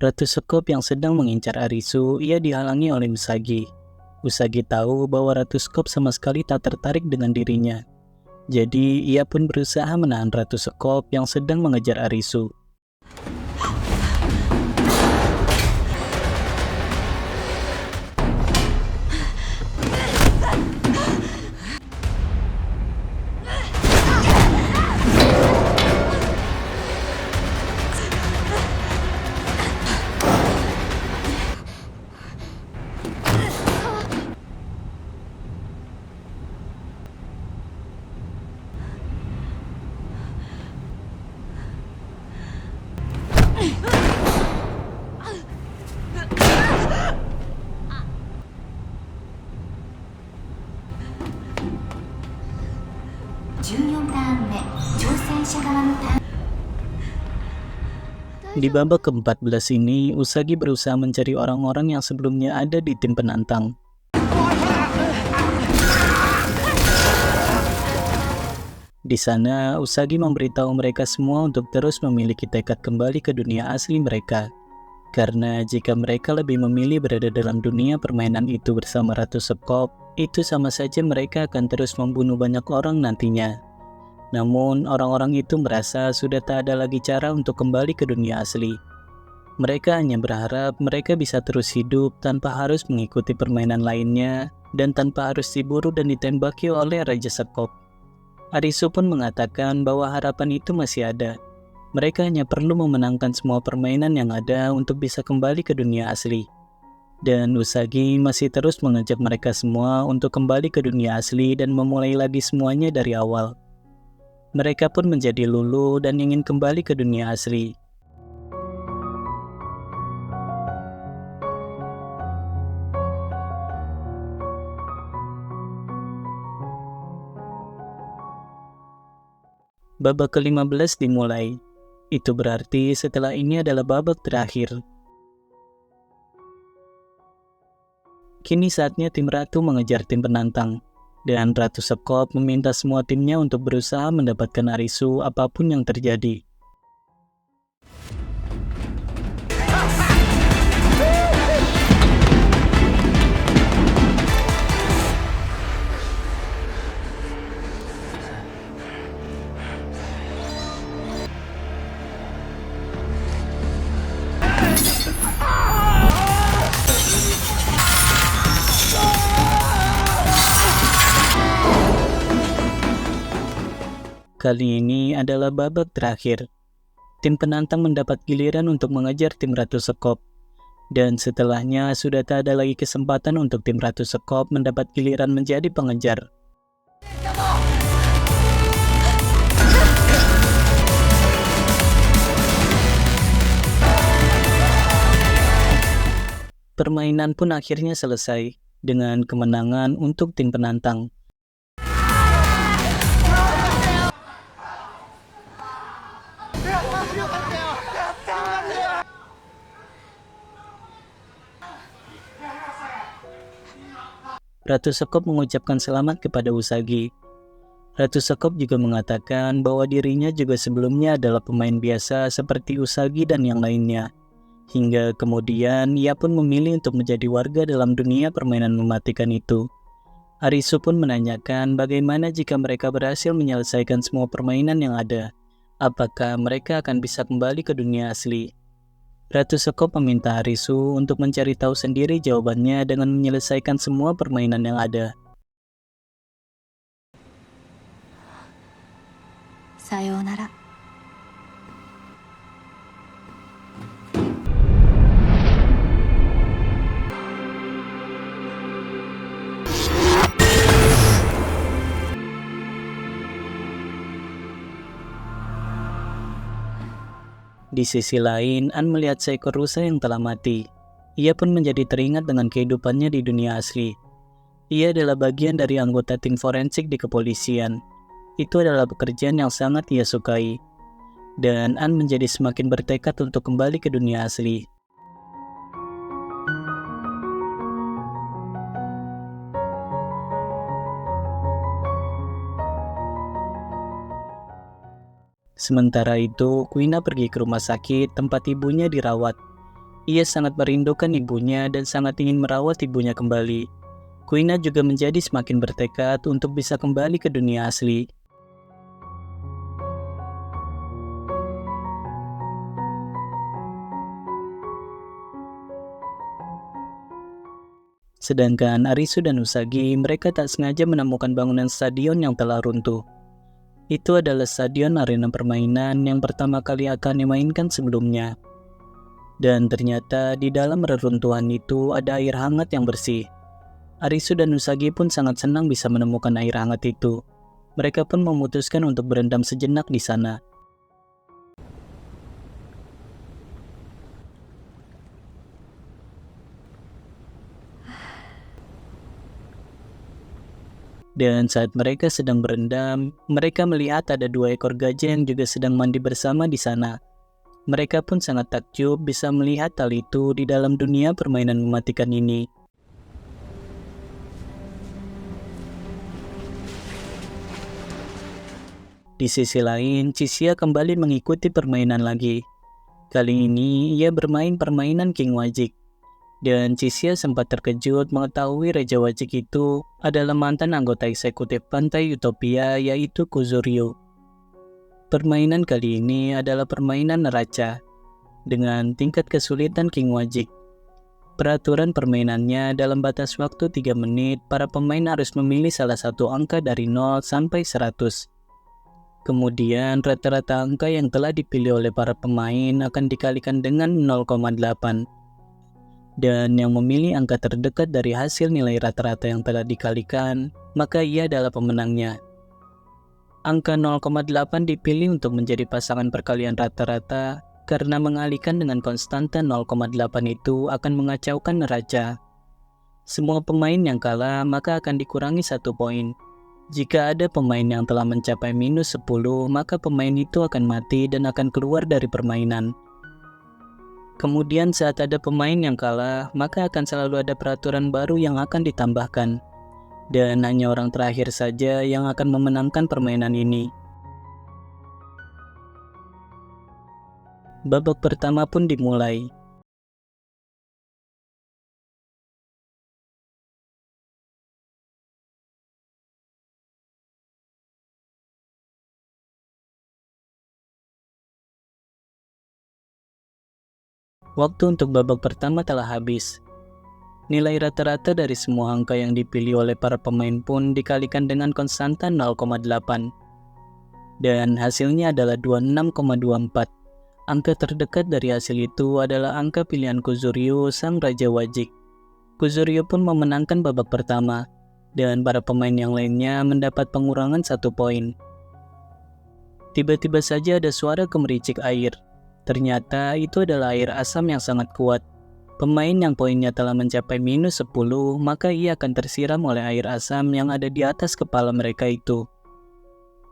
Ratu Sekop yang sedang mengincar Arisu, ia dihalangi oleh Usagi. Usagi tahu bahwa Ratu Sekop sama sekali tak tertarik dengan dirinya. Jadi, ia pun berusaha menahan Ratu Sekop yang sedang mengejar Arisu. Di babak ke-14 ini, Usagi berusaha mencari orang-orang yang sebelumnya ada di tim penantang. Di sana, Usagi memberitahu mereka semua untuk terus memiliki tekad kembali ke dunia asli mereka. Karena jika mereka lebih memilih berada dalam dunia permainan itu bersama Ratu Sekop, itu sama saja mereka akan terus membunuh banyak orang nantinya. Namun, orang-orang itu merasa sudah tak ada lagi cara untuk kembali ke dunia asli. Mereka hanya berharap mereka bisa terus hidup tanpa harus mengikuti permainan lainnya dan tanpa harus diburu dan ditembaki oleh Raja Sekop. Arisu pun mengatakan bahwa harapan itu masih ada. Mereka hanya perlu memenangkan semua permainan yang ada untuk bisa kembali ke dunia asli. Dan Usagi masih terus mengajak mereka semua untuk kembali ke dunia asli dan memulai lagi semuanya dari awal. Mereka pun menjadi luluh dan ingin kembali ke dunia asli. Babak ke-15 dimulai. Itu berarti setelah ini adalah babak terakhir. Kini saatnya tim Ratu mengejar tim penantang. Dan Ratu Sekop meminta semua timnya untuk berusaha mendapatkan Arisu apapun yang terjadi. Kali ini adalah babak terakhir. Tim penantang mendapat giliran untuk mengejar tim Ratu Sekop. Dan setelahnya sudah tak ada lagi kesempatan untuk tim Ratu Sekop mendapat giliran menjadi pengejar. Permainan pun akhirnya selesai dengan kemenangan untuk tim penantang. Ratu Sekop mengucapkan selamat kepada Usagi. Ratu Sekop juga mengatakan bahwa dirinya juga sebelumnya adalah pemain biasa seperti Usagi dan yang lainnya. Hingga kemudian ia pun memilih untuk menjadi warga dalam dunia permainan mematikan itu. Arisu pun menanyakan bagaimana jika mereka berhasil menyelesaikan semua permainan yang ada. Apakah mereka akan bisa kembali ke dunia asli? Ratu Sekop meminta Arisu untuk mencari tahu sendiri jawabannya dengan menyelesaikan semua permainan yang ada. Sayonara. Di sisi lain, An melihat seekor rusa yang telah mati. Ia pun menjadi teringat dengan kehidupannya di dunia asli. Ia adalah bagian dari anggota tim forensik di kepolisian. Itu adalah pekerjaan yang sangat ia sukai. Dan An menjadi semakin bertekad untuk kembali ke dunia asli. Sementara itu, Kuina pergi ke rumah sakit tempat ibunya dirawat. Ia sangat merindukan ibunya dan sangat ingin merawat ibunya kembali. Kuina juga menjadi semakin bertekad untuk bisa kembali ke dunia asli. Sedangkan Arisu dan Usagi, mereka tak sengaja menemukan bangunan stadion yang telah runtuh. Itu adalah stadion arena permainan yang pertama kali akan dimainkan sebelumnya. Dan ternyata di dalam reruntuhan itu ada air hangat yang bersih. Arisu dan Usagi pun sangat senang bisa menemukan air hangat itu. Mereka pun memutuskan untuk berendam sejenak di sana. Dan saat mereka sedang berendam, mereka melihat ada 2 ekor gajah yang juga sedang mandi bersama di sana. Mereka pun sangat takjub bisa melihat hal itu di dalam dunia permainan mematikan ini. Di sisi lain, Chisia kembali mengikuti permainan lagi. Kali ini, ia bermain permainan King Wajik. Dan Chisia sempat terkejut mengetahui Raja Wajik itu adalah mantan anggota eksekutif Pantai Utopia, yaitu Kuzuryu. Permainan kali ini adalah permainan neraca dengan tingkat kesulitan King Wajik. Peraturan permainannya dalam batas waktu 3 menit, para pemain harus memilih salah satu angka dari 0 sampai 100. Kemudian rata-rata angka yang telah dipilih oleh para pemain akan dikalikan dengan 0,8. Dan yang memilih angka terdekat dari hasil nilai rata-rata yang telah dikalikan, maka ia adalah pemenangnya. Angka 0,8 dipilih untuk menjadi pasangan perkalian rata-rata karena mengalihkan dengan konstanta 0,8 itu akan mengacaukan neraca. Semua pemain yang kalah maka akan dikurangi 1 poin. Jika ada pemain yang telah mencapai minus 10, maka pemain itu akan mati dan akan keluar dari permainan. Kemudian saat ada pemain yang kalah, maka akan selalu ada peraturan baru yang akan ditambahkan. Dan hanya orang terakhir saja yang akan memenangkan permainan ini. Babak pertama pun dimulai. Waktu untuk babak pertama telah habis. Nilai rata-rata dari semua angka yang dipilih oleh para pemain pun dikalikan dengan konstanta 0,8. Dan hasilnya adalah 26,24. Angka terdekat dari hasil itu adalah angka pilihan Kuzuryu, sang Raja Wajik. Kuzuryu pun memenangkan babak pertama, dan para pemain yang lainnya mendapat pengurangan 1 poin. Tiba-tiba saja ada suara gemericik air. Ternyata itu adalah air asam yang sangat kuat. Pemain yang poinnya telah mencapai minus 10, maka ia akan tersiram oleh air asam yang ada di atas kepala mereka itu.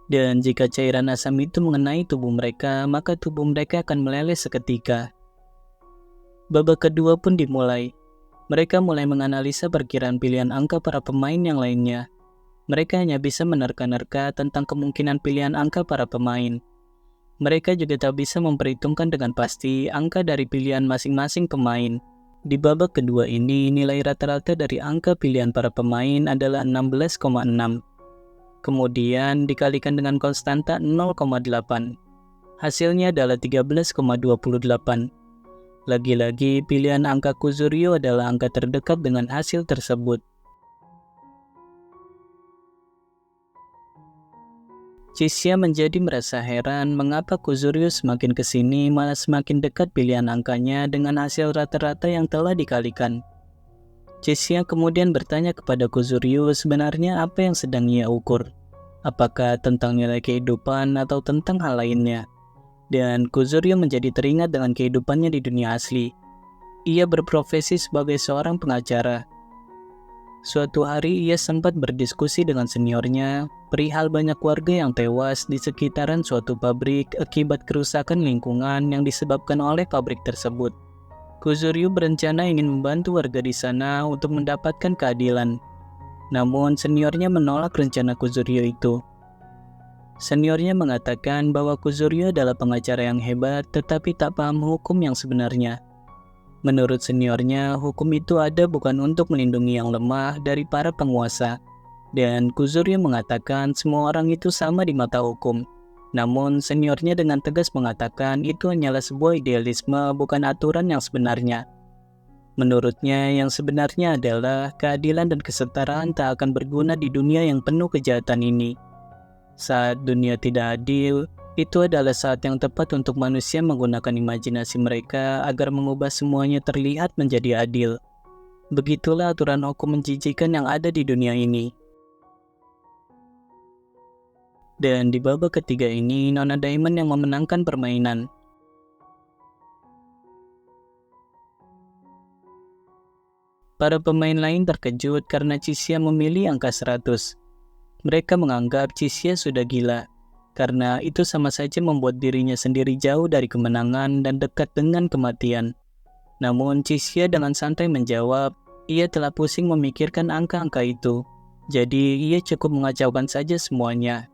Dan jika cairan asam itu mengenai tubuh mereka, maka tubuh mereka akan meleleh seketika. Babak kedua pun dimulai. Mereka mulai menganalisa perkiraan pilihan angka para pemain yang lainnya. Mereka hanya bisa menerka-nerka tentang kemungkinan pilihan angka para pemain. Mereka juga tak bisa memperhitungkan dengan pasti angka dari pilihan masing-masing pemain. Di babak kedua ini, nilai rata-rata dari angka pilihan para pemain adalah 16,6. Kemudian dikalikan dengan konstanta 0,8. Hasilnya adalah 13,28. Lagi-lagi pilihan angka Kuzuryu adalah angka terdekat dengan hasil tersebut. Chisia menjadi merasa heran mengapa Kuzuryu semakin kesini malah semakin dekat pilihan angkanya dengan hasil rata-rata yang telah dikalikan. Chisia kemudian bertanya kepada Kuzuryu sebenarnya apa yang sedang ia ukur. Apakah tentang nilai kehidupan atau tentang hal lainnya? Dan Kuzuryu menjadi teringat dengan kehidupannya di dunia asli. Ia berprofesi sebagai seorang pengacara. Suatu hari ia sempat berdiskusi dengan seniornya perihal banyak warga yang tewas di sekitaran suatu pabrik akibat kerusakan lingkungan yang disebabkan oleh pabrik tersebut. Kuzuryu berencana ingin membantu warga di sana untuk mendapatkan keadilan. Namun seniornya menolak rencana Kuzuryu itu. Seniornya mengatakan bahwa Kuzuryu adalah pengacara yang hebat tetapi tak paham hukum yang sebenarnya. Menurut seniornya, hukum itu ada bukan untuk melindungi yang lemah dari para penguasa. Dan Kuzuryu mengatakan semua orang itu sama di mata hukum. Namun seniornya dengan tegas mengatakan itu hanyalah sebuah idealisme, bukan aturan yang sebenarnya. Menurutnya yang sebenarnya adalah keadilan dan kesetaraan tak akan berguna di dunia yang penuh kejahatan ini. Saat dunia tidak adil, itu adalah saat yang tepat untuk manusia menggunakan imajinasi mereka agar mengubah semuanya terlihat menjadi adil. Begitulah aturan hukum menjijikan yang ada di dunia ini. Dan di babak ketiga ini, Nona Diamond yang memenangkan permainan. Para pemain lain terkejut karena Chixia memilih angka 100. Mereka menganggap Chixia sudah gila, karena itu sama saja membuat dirinya sendiri jauh dari kemenangan dan dekat dengan kematian. Namun Chixia dengan santai menjawab, ia telah pusing memikirkan angka-angka itu, jadi ia cukup mengacaukan saja semuanya.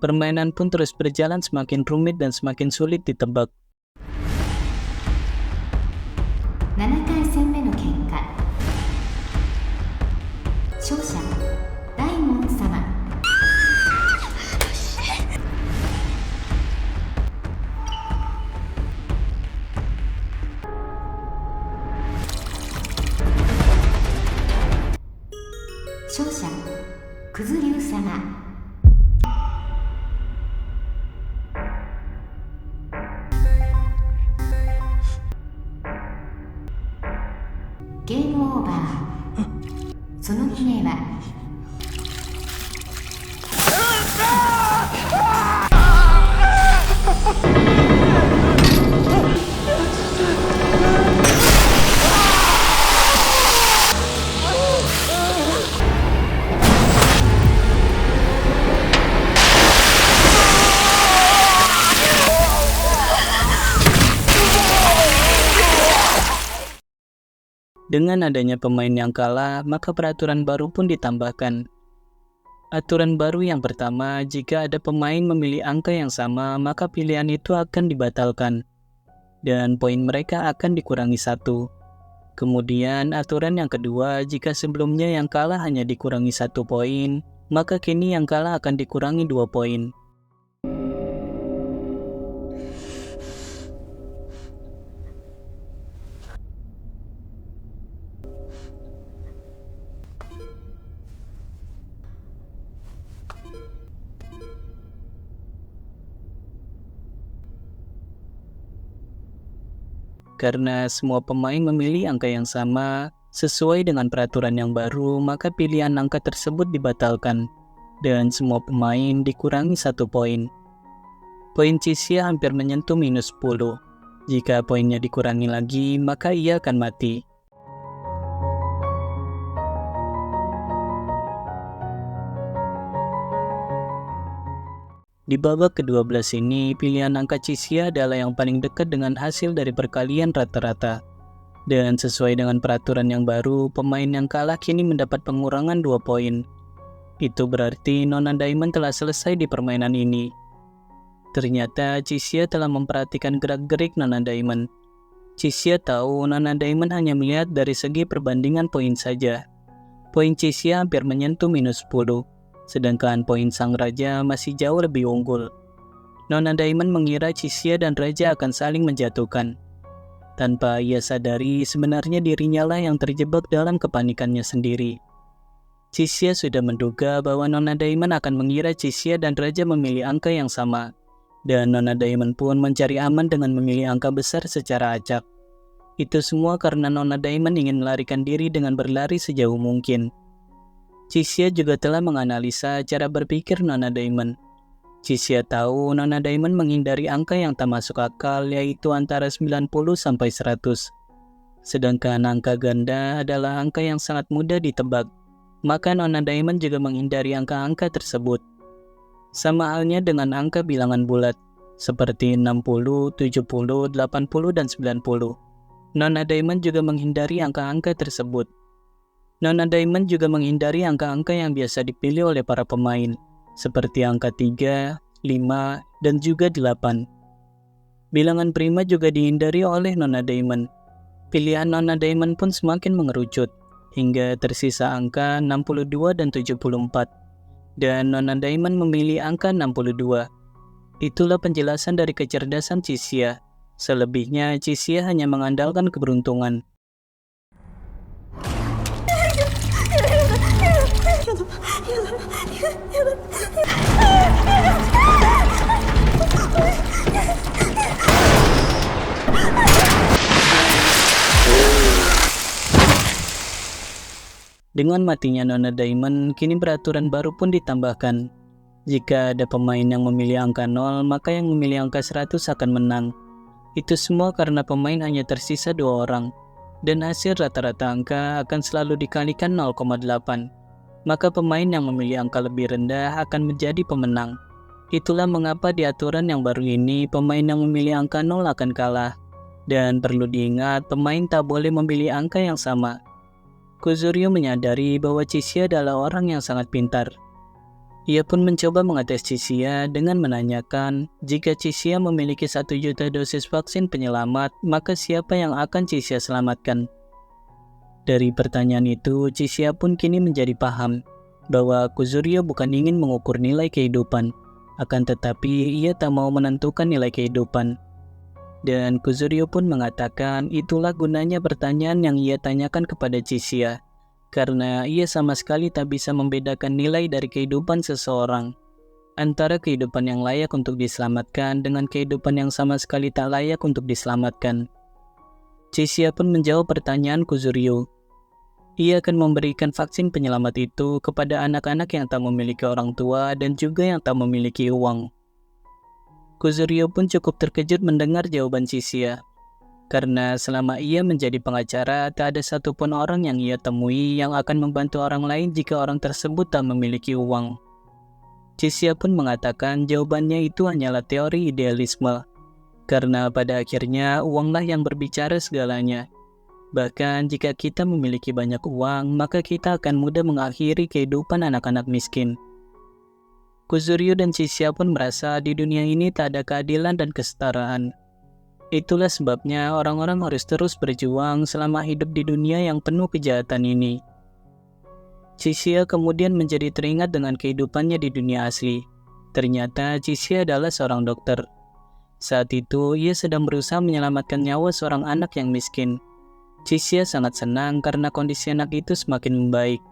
Permainan pun terus berjalan semakin rumit dan semakin sulit ditebak. 7回戦目の結果、勝者大門様。勝者くずりゅう様。ゲームオーバー。その姫はDengan adanya pemain yang kalah, maka peraturan baru pun ditambahkan. Aturan baru yang pertama, jika ada pemain memilih angka yang sama, maka pilihan itu akan dibatalkan. Dan poin mereka akan dikurangi 1. Kemudian aturan yang kedua, jika sebelumnya yang kalah hanya dikurangi 1 poin, maka kini yang kalah akan dikurangi 2 poin. Karena semua pemain memilih angka yang sama, sesuai dengan peraturan yang baru, maka pilihan angka tersebut dibatalkan, dan semua pemain dikurangi 1 poin. Poin Chixia hampir menyentuh minus 10. Jika poinnya dikurangi lagi, maka ia akan mati. Di babak ke-12 ini, pilihan angka Chixia adalah yang paling dekat dengan hasil dari perkalian rata-rata. Dan sesuai dengan peraturan yang baru, pemain yang kalah kini mendapat pengurangan 2 poin. Itu berarti Nona Diamond telah selesai di permainan ini. Ternyata Chixia telah memperhatikan gerak-gerik Nona Diamond. Chixia tahu Nona Diamond hanya melihat dari segi perbandingan poin saja. Poin Chixia hampir menyentuh minus 10. Sedangkan poin sang raja masih jauh lebih unggul. Nona Diamond mengira Chixia dan raja akan saling menjatuhkan. Tanpa ia sadari, sebenarnya dirinya lah yang terjebak dalam kepanikannya sendiri. Chixia sudah menduga bahwa Nona Diamond akan mengira Chixia dan raja memilih angka yang sama. Dan Nona Diamond pun mencari aman dengan memilih angka besar secara acak. Itu semua karena Nona Diamond ingin melarikan diri dengan berlari sejauh mungkin. Chixia juga telah menganalisa cara berpikir Nona Diamond. Chixia tahu Nona Diamond menghindari angka yang tak masuk akal, yaitu antara 90 sampai 100. Sedangkan angka ganda adalah angka yang sangat mudah ditebak. Maka Nona Diamond juga menghindari angka-angka tersebut. Sama halnya dengan angka bilangan bulat, seperti 60, 70, 80, dan 90. Nona Diamond juga menghindari angka-angka tersebut. Nona Diamond juga menghindari angka-angka yang biasa dipilih oleh para pemain, seperti angka 3, 5, dan juga 8. Bilangan prima juga dihindari oleh Nona Diamond. Pilihan Nona Diamond pun semakin mengerucut, hingga tersisa angka 62 dan 74. Dan Nona Diamond memilih angka 62. Itulah penjelasan dari kecerdasan Cisia. Selebihnya, Cisia hanya mengandalkan keberuntungan. Dengan matinya Nona Diamond, kini peraturan baru pun ditambahkan. Jika ada pemain yang memilih angka 0, maka yang memilih angka 100 akan menang. Itu semua karena pemain hanya tersisa 2 orang, dan hasil rata-rata angka akan selalu dikalikan 0,8. Maka pemain yang memilih angka lebih rendah akan menjadi pemenang. Itulah mengapa di aturan yang baru ini, pemain yang memilih angka 0 akan kalah. Dan perlu diingat, pemain tak boleh memilih angka yang sama. Kuzuryu menyadari bahwa Cisia adalah orang yang sangat pintar. Ia pun mencoba mengetes Cisia dengan menanyakan, jika Cisia memiliki 1 juta dosis vaksin penyelamat, maka siapa yang akan Cisia selamatkan? Dari pertanyaan itu, Cisia pun kini menjadi paham bahwa Kuzuryu bukan ingin mengukur nilai kehidupan, akan tetapi ia tak mau menentukan nilai kehidupan. Dan Kuzuryu pun mengatakan itulah gunanya pertanyaan yang ia tanyakan kepada Cisia, karena ia sama sekali tak bisa membedakan nilai dari kehidupan seseorang, antara kehidupan yang layak untuk diselamatkan dengan kehidupan yang sama sekali tak layak untuk diselamatkan. Cisia pun menjawab pertanyaan Kuzuryu. Ia akan memberikan vaksin penyelamat itu kepada anak-anak yang tak memiliki orang tua dan juga yang tak memiliki uang. Kuzuryu pun cukup terkejut mendengar jawaban Cisia, karena selama ia menjadi pengacara, tak ada satupun orang yang ia temui yang akan membantu orang lain jika orang tersebut tak memiliki uang. Cisia pun mengatakan jawabannya itu hanyalah teori idealisme, karena pada akhirnya uanglah yang berbicara segalanya. Bahkan jika kita memiliki banyak uang, maka kita akan mudah mengakhiri kehidupan anak-anak miskin. Kuzuryu dan Cisia pun merasa di dunia ini tak ada keadilan dan kesetaraan. Itulah sebabnya orang-orang harus terus berjuang selama hidup di dunia yang penuh kejahatan ini. Cisia kemudian menjadi teringat dengan kehidupannya di dunia asli. Ternyata Cisia adalah seorang dokter. Saat itu, ia sedang berusaha menyelamatkan nyawa seorang anak yang miskin. Cisia sangat senang karena kondisi anak itu semakin membaik.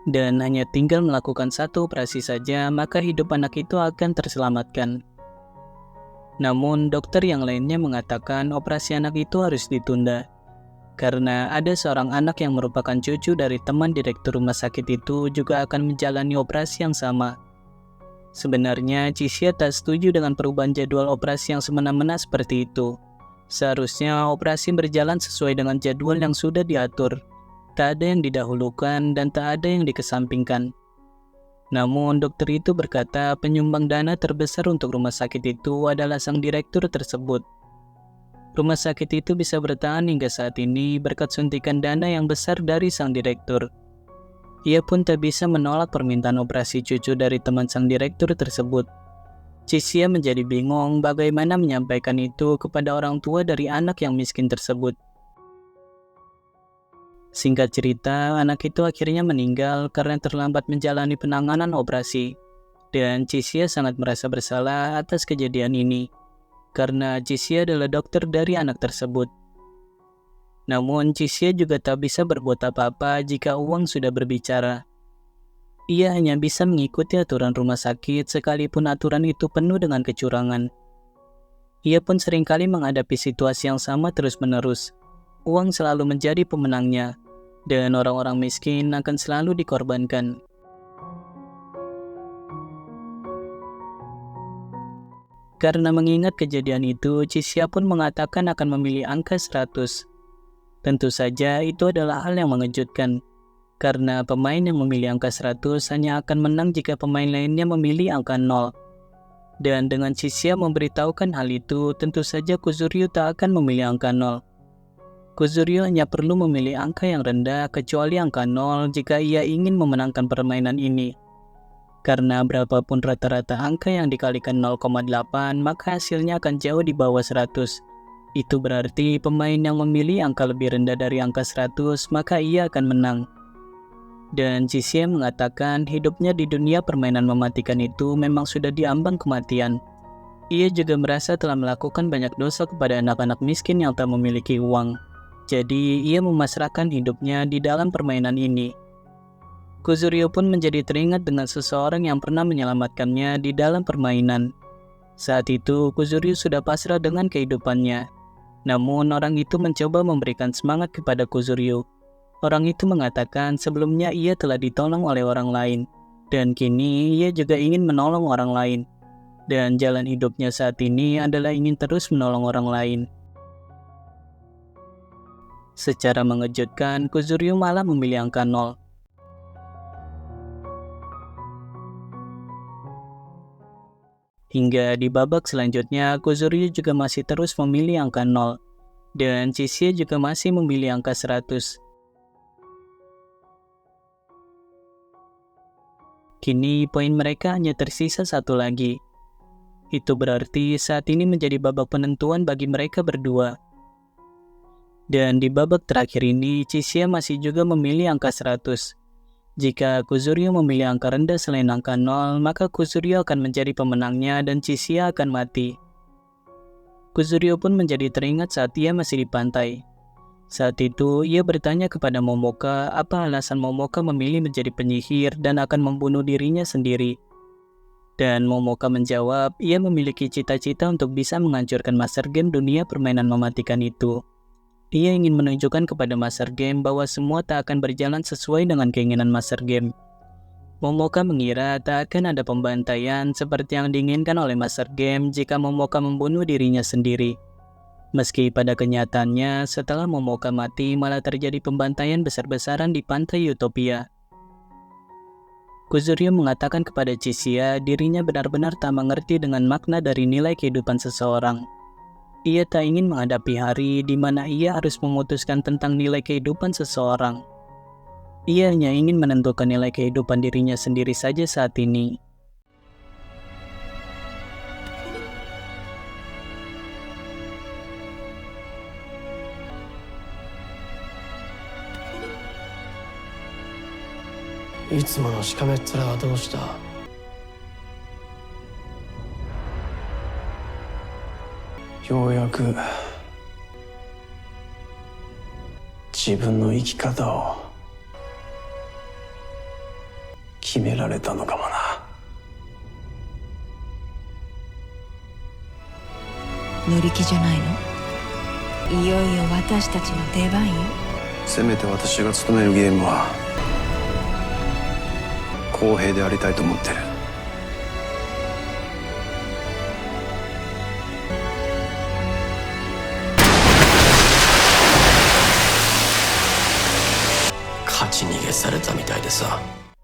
Dan hanya tinggal melakukan 1 operasi saja, maka hidup anak itu akan terselamatkan. Namun, dokter yang lainnya mengatakan operasi anak itu harus ditunda, karena ada seorang anak yang merupakan cucu dari teman direktur rumah sakit itu juga akan menjalani operasi yang sama. Sebenarnya, Cisia tak setuju dengan perubahan jadwal operasi yang semena-mena seperti itu. Seharusnya operasi berjalan sesuai dengan jadwal yang sudah diatur. Tak ada yang didahulukan dan tak ada yang dikesampingkan. Namun dokter itu berkata penyumbang dana terbesar untuk rumah sakit itu adalah sang direktur tersebut. Rumah sakit itu bisa bertahan hingga saat ini berkat suntikan dana yang besar dari sang direktur. Ia pun tak bisa menolak permintaan operasi cucu dari teman sang direktur tersebut. Cisia menjadi bingung bagaimana menyampaikan itu kepada orang tua dari anak yang miskin tersebut. Singkat cerita, anak itu akhirnya meninggal karena terlambat menjalani penanganan operasi. Dan Cisia sangat merasa bersalah atas kejadian ini, karena Cisia adalah dokter dari anak tersebut. Namun, Cisia juga tak bisa berbuat apa-apa jika uang sudah berbicara. Ia hanya bisa mengikuti aturan rumah sakit sekalipun aturan itu penuh dengan kecurangan. Ia pun seringkali menghadapi situasi yang sama terus-menerus. Uang selalu menjadi pemenangnya, dan orang-orang miskin akan selalu dikorbankan. Karena mengingat kejadian itu, Cisia pun mengatakan akan memilih angka 100. Tentu saja itu adalah hal yang mengejutkan, karena pemain yang memilih angka 100 hanya akan menang jika pemain lainnya memilih angka 0. Dan dengan Cisia memberitahukan hal itu, tentu saja Kuzuryu tak akan memilih angka 0. Kuzuryu hanya perlu memilih angka yang rendah kecuali angka 0 jika ia ingin memenangkan permainan ini. Karena berapapun rata-rata angka yang dikalikan 0,8, maka hasilnya akan jauh di bawah 100. Itu berarti pemain yang memilih angka lebih rendah dari angka 100, maka ia akan menang. Dan Jixie mengatakan hidupnya di dunia permainan mematikan itu memang sudah diambang kematian. Ia juga merasa telah melakukan banyak dosa kepada anak-anak miskin yang tak memiliki uang. Jadi, ia memasrahkan hidupnya di dalam permainan ini. Kuzuryu pun menjadi teringat dengan seseorang yang pernah menyelamatkannya di dalam permainan. Saat itu, Kuzuryu sudah pasrah dengan kehidupannya. Namun, orang itu mencoba memberikan semangat kepada Kuzuryu. Orang itu mengatakan sebelumnya ia telah ditolong oleh orang lain, dan kini ia juga ingin menolong orang lain. Dan jalan hidupnya saat ini adalah ingin terus menolong orang lain. Secara mengejutkan, Kuzuryu malah memilih angka 0. Hingga di babak selanjutnya, Kuzuryu juga masih terus memilih angka 0. Dan Jixie juga masih memilih angka 100. Kini poin mereka hanya tersisa satu lagi. Itu berarti saat ini menjadi babak penentuan bagi mereka berdua. Dan di babak terakhir ini, Jixie masih juga memilih angka 100. Jika Kuzuryu memilih angka rendah selain angka 0, maka Kuzuryu akan menjadi pemenangnya dan Jixie akan mati. Kuzuryu pun menjadi teringat saat ia masih di pantai. Saat itu, ia bertanya kepada Momoka apa alasan Momoka memilih menjadi penyihir dan akan membunuh dirinya sendiri. Dan Momoka menjawab, ia memiliki cita-cita untuk bisa menghancurkan master game dunia permainan mematikan itu. Ia ingin menunjukkan kepada master game bahwa semua tak akan berjalan sesuai dengan keinginan master game. Momoka mengira tak akan ada pembantaian seperti yang diinginkan oleh master game jika Momoka membunuh dirinya sendiri. Meski pada kenyataannya setelah Momoka mati malah terjadi pembantaian besar-besaran di pantai Utopia. Kuzuryu mengatakan kepada Jixie dirinya benar-benar tak mengerti dengan makna dari nilai kehidupan seseorang. Ia tak ingin menghadapi hari di mana ia harus memutuskan tentang nilai kehidupan seseorang. Ia hanya ingin menentukan nilai kehidupan dirinya sendiri saja saat ini.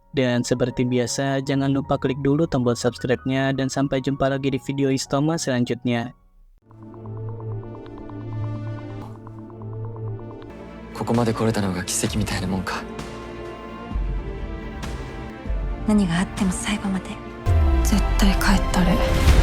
Dan seperti biasa, jangan lupa klik dulu tombol subscribe-nya dan sampai jumpa lagi di video Istoma selanjutnya. ここまで来れたのが奇跡みたいなもんか。何があっても最後まで絶対帰ったれ。